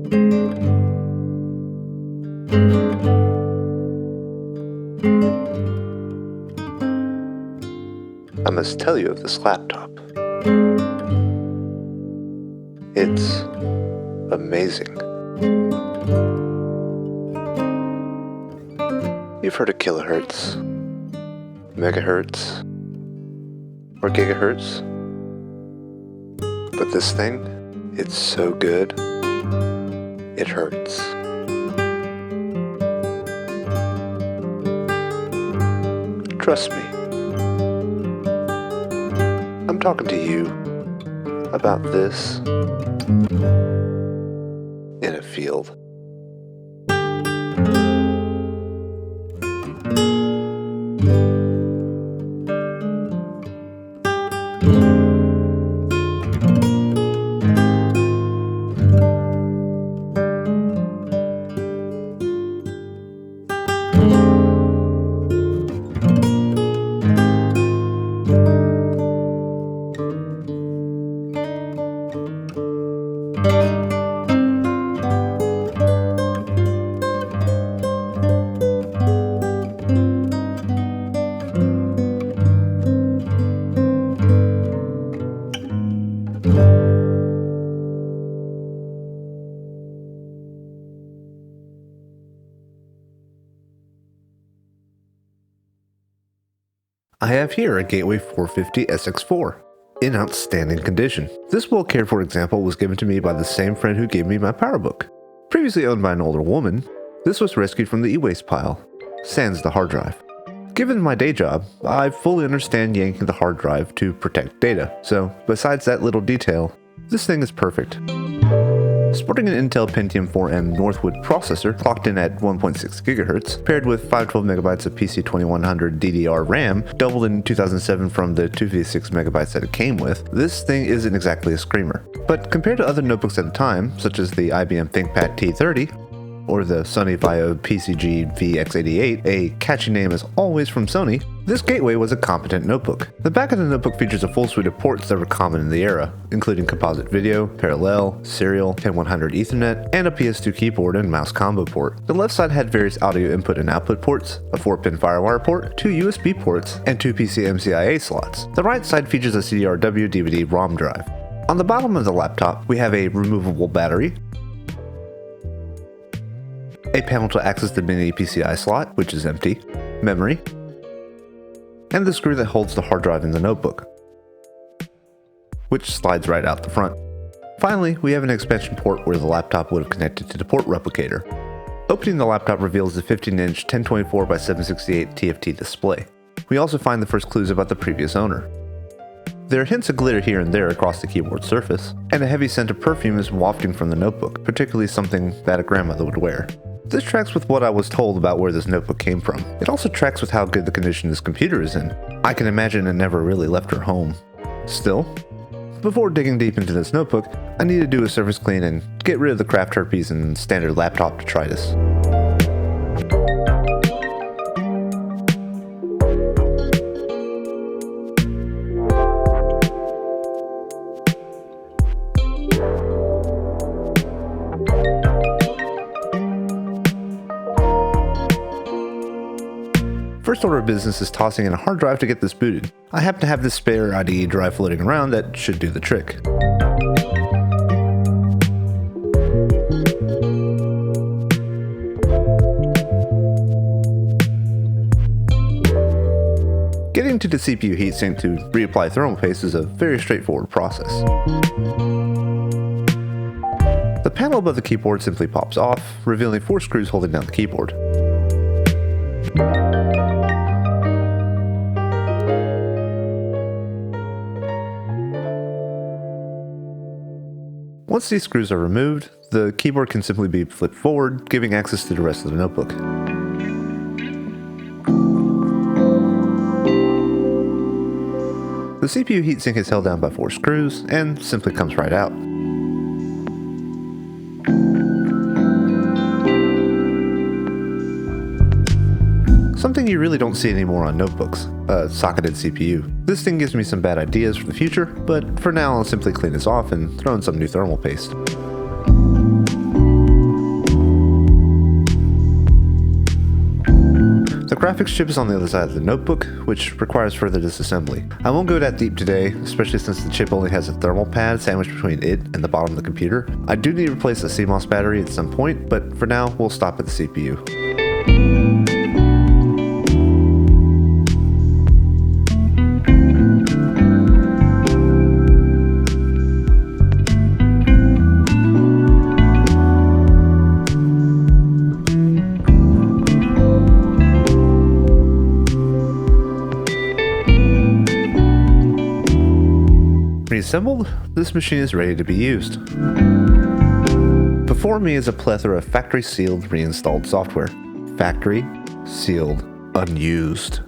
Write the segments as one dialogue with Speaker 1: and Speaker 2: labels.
Speaker 1: I must tell you of this laptop. It's amazing. You've heard of kilohertz, megahertz, or gigahertz. But this thing, it's so good, it hurts. Trust me. I'm talking to you about this in a field. I have here a Gateway 450 SX4 in outstanding condition. This well cared for example was given to me by the same friend who gave me my PowerBook. Previously owned by an older woman, this was rescued from the e-waste pile, sans the hard drive. Given my day job, I fully understand yanking the hard drive to protect data, so besides that little detail, this thing is perfect. Sporting an Intel Pentium 4M Northwood processor clocked in at 1.6 GHz, paired with 512MB of PC2100 DDR RAM, doubled in 2007 from the 256MB that it came with, this thing isn't exactly a screamer. But compared to other notebooks at the time, such as the IBM ThinkPad T30, or the Sony Vaio PCG VX88, a catchy name as always from Sony, this Gateway was a competent notebook. The back of the notebook features a full suite of ports that were common in the era, including composite video, parallel, serial, 10100 Ethernet, and a PS2 keyboard and mouse combo port. The left side had various audio input and output ports, a 4-pin FireWire port, 2 USB ports, and 2 PCMCIA slots. The right side features a CDRW DVD ROM drive. On the bottom of the laptop, we have a removable battery, a panel to access the mini PCI slot, which is empty, memory, and the screw that holds the hard drive in the notebook, which slides right out the front. Finally, we have an expansion port where the laptop would have connected to the port replicator. Opening the laptop reveals the 15-inch 1024x768 TFT display. We also find the first clues about the previous owner. There are hints of glitter here and there across the keyboard surface, and a heavy scent of perfume is wafting from the notebook, particularly something that a grandmother would wear. This tracks with what I was told about where this notebook came from. It also tracks with how good the condition this computer is in. I can imagine it never really left her home. Still, before digging deep into this notebook, I need to do a surface clean and get rid of the craft herpes and standard laptop detritus. First order of business is tossing in a hard drive to get this booted. I happen to have this spare IDE drive floating around that should do the trick. Getting to the CPU heatsink to reapply thermal paste is a very straightforward process. The panel above the keyboard simply pops off, revealing 4 screws holding down the keyboard. Once these screws are removed, the keyboard can simply be flipped forward, giving access to the rest of the notebook. The CPU heatsink is held down by 4 screws and simply comes right out. Something you really don't see anymore on notebooks, a socketed CPU. This thing gives me some bad ideas for the future, but for now I'll simply clean this off and throw in some new thermal paste. The graphics chip is on the other side of the notebook, which requires further disassembly. I won't go that deep today, especially since the chip only has a thermal pad sandwiched between it and the bottom of the computer. I do need to replace the CMOS battery at some point, but for now, we'll stop at the CPU. Reassembled, this machine is ready to be used. Before me is a plethora of factory-sealed reinstalled software. Factory-sealed, unused.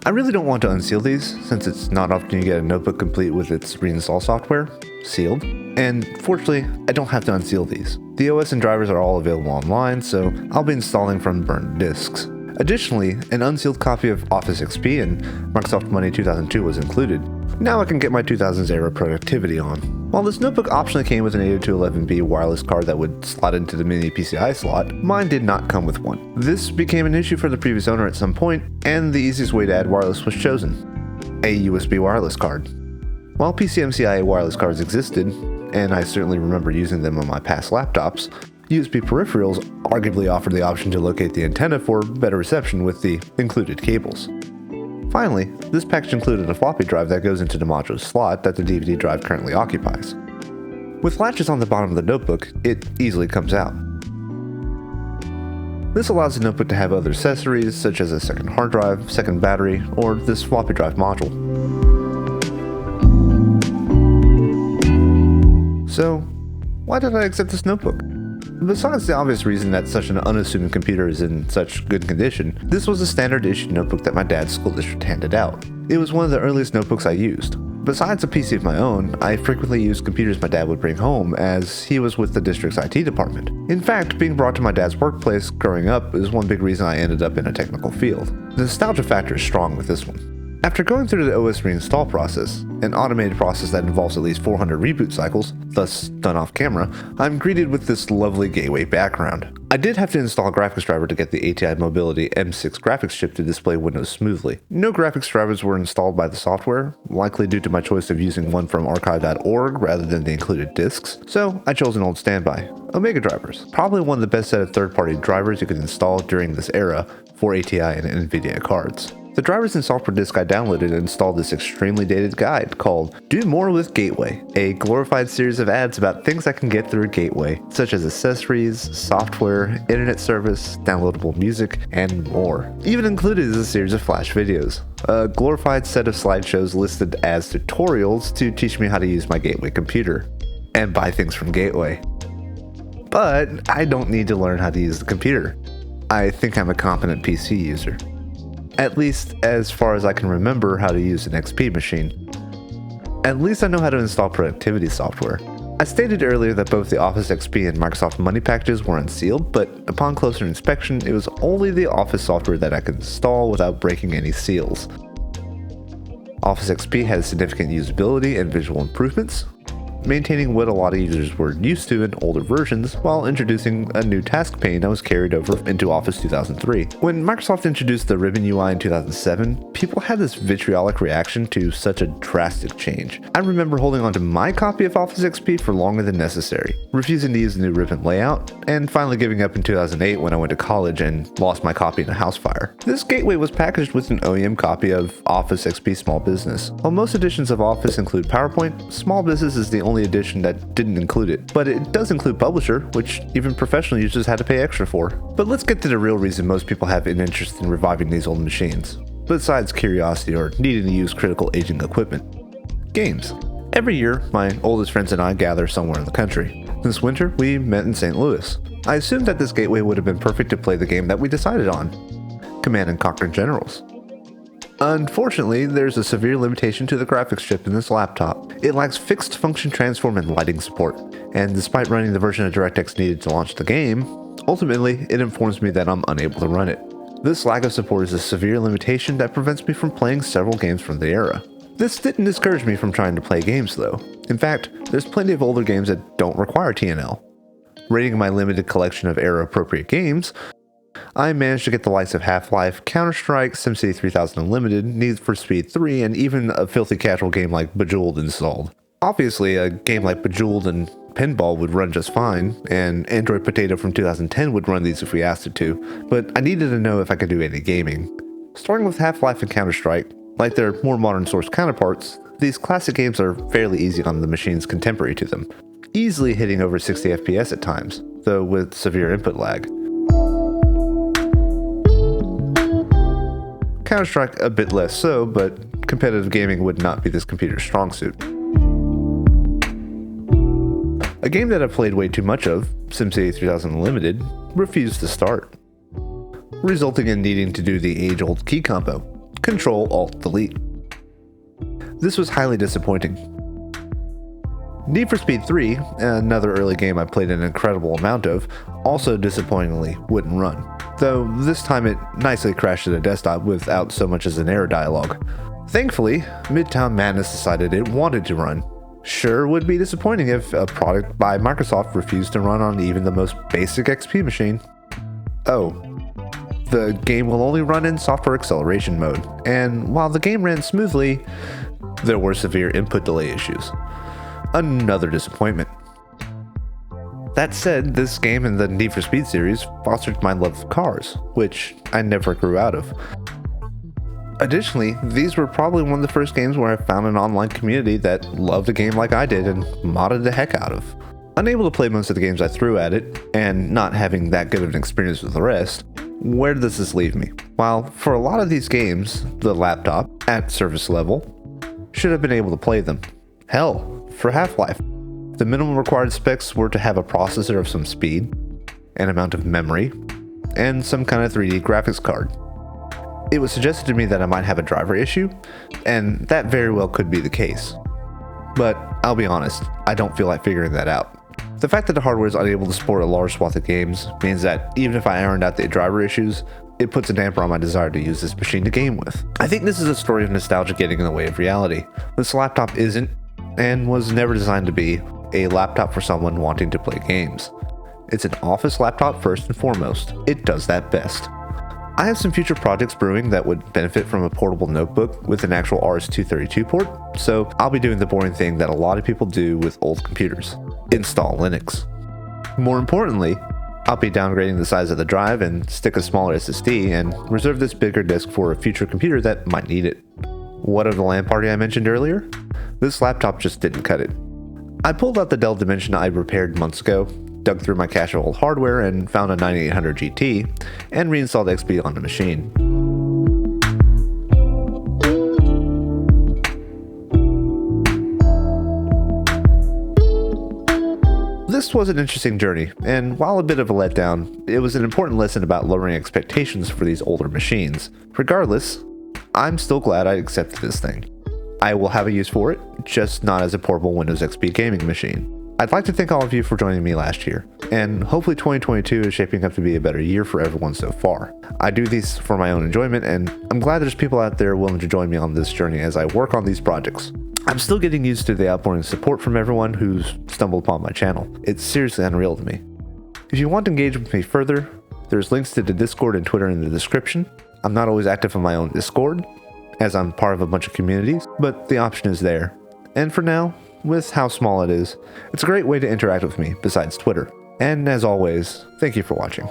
Speaker 1: I really don't want to unseal these, since it's not often you get a notebook complete with its reinstall software, sealed, and fortunately, I don't have to unseal these. The OS and drivers are all available online, so I'll be installing from burned disks. Additionally, an unsealed copy of Office XP and Microsoft Money 2002 was included. Now I can get my 2000s era productivity on. While this notebook optionally came with an 802.11b wireless card that would slot into the mini PCI slot, mine did not come with one. This became an issue for the previous owner at some point, and the easiest way to add wireless was chosen: a USB wireless card. While PCMCIA wireless cards existed, and I certainly remember using them on my past laptops, USB peripherals arguably offered the option to locate the antenna for better reception with the included cables. Finally, this package included a floppy drive that goes into the module slot that the DVD drive currently occupies. With latches on the bottom of the notebook, it easily comes out. This allows the notebook to have other accessories such as a second hard drive, second battery, or this floppy drive module. So, why did I accept this notebook? Besides the obvious reason that such an unassuming computer is in such good condition, this was a standard issue notebook that my dad's school district handed out. It was one of the earliest notebooks I used. Besides a PC of my own, I frequently used computers my dad would bring home as he was with the district's IT department. In fact, being brought to my dad's workplace growing up is one big reason I ended up in a technical field. The nostalgia factor is strong with this one. After going through the OS reinstall process, an automated process that involves at least 400 reboot cycles, thus done off camera, I'm greeted with this lovely Gateway background. I did have to install a graphics driver to get the ATI Mobility M6 graphics chip to display Windows smoothly. No graphics drivers were installed by the software, likely due to my choice of using one from archive.org rather than the included disks, so I chose an old standby, Omega drivers. Probably one of the best set of third-party drivers you could install during this era for ATI and NVIDIA cards. The drivers and software disk I downloaded and installed this extremely dated guide called Do More with Gateway, a glorified series of ads about things I can get through Gateway, such as accessories, software, internet service, downloadable music, and more. Even included is a series of flash videos, a glorified set of slideshows listed as tutorials to teach me how to use my Gateway computer, and buy things from Gateway. But I don't need to learn how to use the computer. I think I'm a competent PC user. At least as far as I can remember how to use an XP machine. At least I know how to install productivity software. I stated earlier that both the Office XP and Microsoft Money packages were unsealed, but upon closer inspection, it was only the Office software that I could install without breaking any seals. Office XP had significant usability and visual improvements, maintaining what a lot of users were used to in older versions while introducing a new task pane that was carried over into Office 2003. When Microsoft introduced the Ribbon UI in 2007, people had this vitriolic reaction to such a drastic change. I remember holding onto my copy of Office XP for longer than necessary, refusing to use the new Ribbon layout, and finally giving up in 2008 when I went to college and lost my copy in a house fire. This gateway was packaged with an OEM copy of Office XP Small Business. While most editions of Office include PowerPoint, Small Business is the only edition that didn't include it, but it does include Publisher, which even professional users had to pay extra for. But let's get to the real reason most people have an interest in reviving these old machines, besides curiosity or needing to use critical aging equipment. Games. Every year, my oldest friends and I gather somewhere in the country. This winter, we met in St. Louis. I assumed that this gateway would have been perfect to play the game that we decided on, Command & Conquer Generals. Unfortunately, there's a severe limitation to the graphics chip in this laptop. It lacks fixed function transform and lighting support, and despite running the version of DirectX needed to launch the game, ultimately it informs me that I'm unable to run it. This lack of support is a severe limitation that prevents me from playing several games from the era. This didn't discourage me from trying to play games though. In fact, there's plenty of older games that don't require TNL. Rating my limited collection of era-appropriate games, I managed to get the likes of Half-Life, Counter-Strike, SimCity 3000 Unlimited, Need for Speed 3, and even a filthy casual game like Bejeweled installed. Obviously, a game like Bejeweled and Pinball would run just fine, and Android Potato from 2010 would run these if we asked it to, but I needed to know if I could do any gaming. Starting with Half-Life and Counter-Strike, like their more modern source counterparts, these classic games are fairly easy on the machines contemporary to them, easily hitting over 60 FPS at times, though with severe input lag. Counter-Strike a bit less so, but competitive gaming would not be this computer's strong suit. A game that I played way too much of, SimCity 3000 Unlimited, refused to start, resulting in needing to do the age-old key combo, Control-Alt-Delete. This was highly disappointing. Need for Speed 3, another early game I played an incredible amount of, also disappointingly wouldn't run, though this time it nicely crashed to the desktop without so much as an error dialog. Thankfully, Midtown Madness decided it wanted to run. Sure would be disappointing if a product by Microsoft refused to run on even the most basic XP machine. Oh, the game will only run in software acceleration mode, and while the game ran smoothly, there were severe input delay issues. Another disappointment. That said, this game and the Need for Speed series fostered my love of cars, which I never grew out of. Additionally, these were probably one of the first games where I found an online community that loved a game like I did and modded the heck out of. Unable to play most of the games I threw at it, and not having that good of an experience with the rest, where does this leave me? While for a lot of these games, the laptop, at service level, should have been able to play them. Hell, for Half-Life, the minimum required specs were to have a processor of some speed, an amount of memory, and some kind of 3D graphics card. It was suggested to me that I might have a driver issue, and that very well could be the case. But I'll be honest, I don't feel like figuring that out. The fact that the hardware is unable to support a large swath of games means that even if I ironed out the driver issues, it puts a damper on my desire to use this machine to game with. I think this is a story of nostalgia getting in the way of reality. This laptop isn't, and was never designed to be, a laptop for someone wanting to play games. It's an office laptop first and foremost. It does that best. I have some future projects brewing that would benefit from a portable notebook with an actual RS-232 port, so I'll be doing the boring thing that a lot of people do with old computers: install Linux. More importantly, I'll be downgrading the size of the drive and stick a smaller SSD and reserve this bigger disk for a future computer that might need it. What of the LAN party I mentioned earlier? This laptop just didn't cut it. I pulled out the Dell Dimension I repaired months ago, dug through my cache of old hardware and found a 9800 GT, and reinstalled XP on the machine. This was an interesting journey, and while a bit of a letdown, it was an important lesson about lowering expectations for these older machines. Regardless, I'm still glad I accepted this thing. I will have a use for it, just not as a portable Windows XP gaming machine. I'd like to thank all of you for joining me last year, and hopefully 2022 is shaping up to be a better year for everyone so far. I do these for my own enjoyment, and I'm glad there's people out there willing to join me on this journey as I work on these projects. I'm still getting used to the outpouring support from everyone who's stumbled upon my channel. It's seriously unreal to me. If you want to engage with me further, there's links to the Discord and Twitter in the description. I'm not always active on my own Discord, as I'm part of a bunch of communities, but the option is there. And for now, with how small it is, it's a great way to interact with me besides Twitter. And as always, thank you for watching.